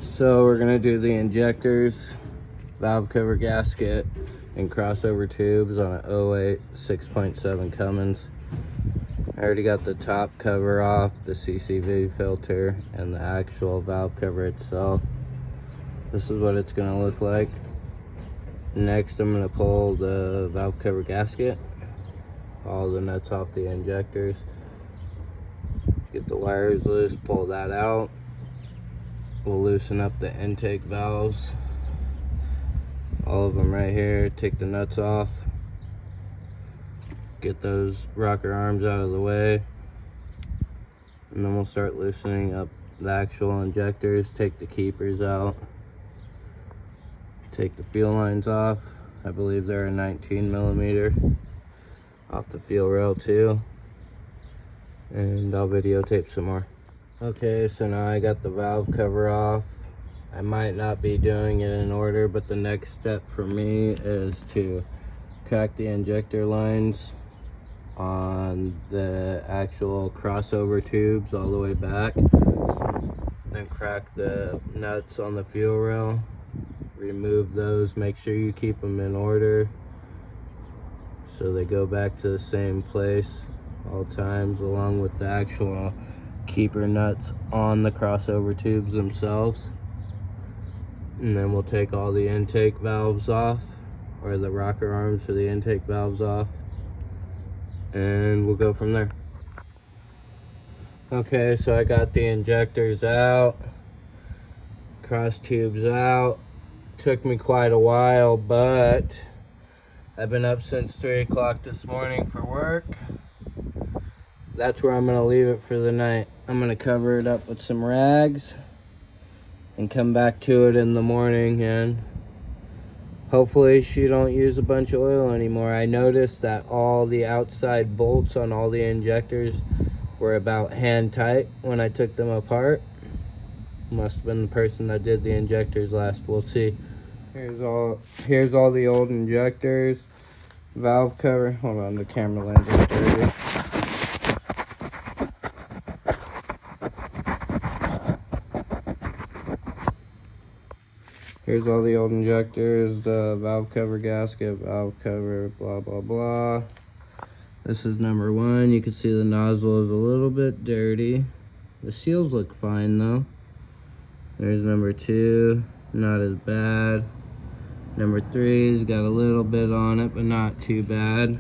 So we're gonna do the injectors, valve cover gasket, and crossover tubes on an 08 6.7 Cummins. I already got the top cover off, the CCV filter, and the actual valve cover itself. This is what it's gonna look like. Next, I'm gonna pull the valve cover gasket, all the nuts off the injectors, get the wires loose, pull that out. We'll loosen up the intake valves, all of them right here, take the nuts off, get those rocker arms out of the way, and then we'll start loosening up the actual injectors, take the keepers out, take the fuel lines off. I believe they're a 19mm off the fuel rail too, and I'll videotape some more. Okay, so now I got the valve cover off. I might not be doing it in order, but the next step for me is to crack the injector lines on the actual crossover tubes all the way back, then crack the nuts on the fuel rail, remove those, make sure you keep them in order so they go back to the same place all times, along with the actual keeper nuts on the crossover tubes themselves. And then we'll take all the intake valves off, or the rocker arms for the intake valves off, and we'll go from there. Okay, so I got the injectors out, cross tubes out. Took me quite a while, but I've been up since 3 o'clock this morning for work. That's where I'm gonna leave it for the night. I'm gonna cover it up with some rags and come back to it in the morning, and hopefully she don't use a bunch of oil anymore. I noticed that all the outside bolts on all the injectors were about hand tight when I took them apart. Must have been the person that did the injectors last. We'll see. Here's all the old injectors, valve cover. Hold on, the camera lens is dirty. Here's all the old injectors, the valve cover gasket, valve cover, blah, blah, blah. This is number 1. You can see the nozzle is a little bit dirty. The seals look fine though. There's number 2, not as bad. Number 3's got a little bit on it, but not too bad.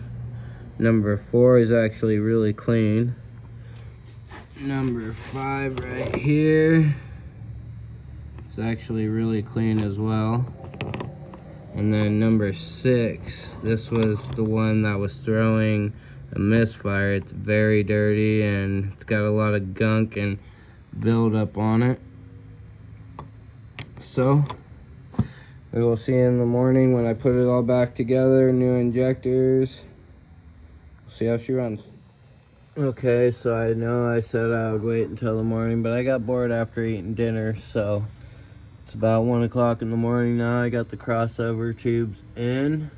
Number 4 is actually really clean. Number 5 right here, it's actually really clean as well. And then number 6, this was the one that was throwing a misfire. It's very dirty and it's got a lot of gunk and buildup on it. So we will see in the morning when I put it all back together, new injectors. We'll see how she runs. Okay, so I know I said I would wait until the morning, but I got bored after eating dinner, so it's about 1 o'clock in the morning now. I got the crossover tubes in.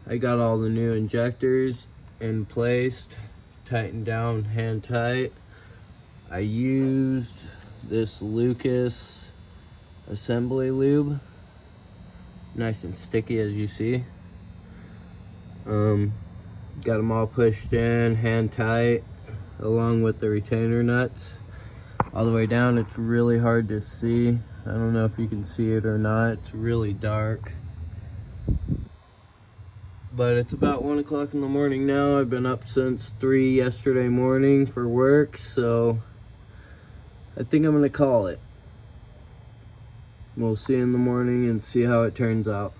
I got all the new injectors in place, tightened down hand tight. I used this Lucas assembly lube, nice and sticky as you see. Got them all pushed in, hand tight, along with the retainer nuts all the way down. It's really hard to see. I don't know if you can see it or not. It's really dark. But it's about 1 o'clock in the morning now. I've been up since 3 yesterday morning for work, so I think I'm gonna call it. We'll see in the morning and see how it turns out.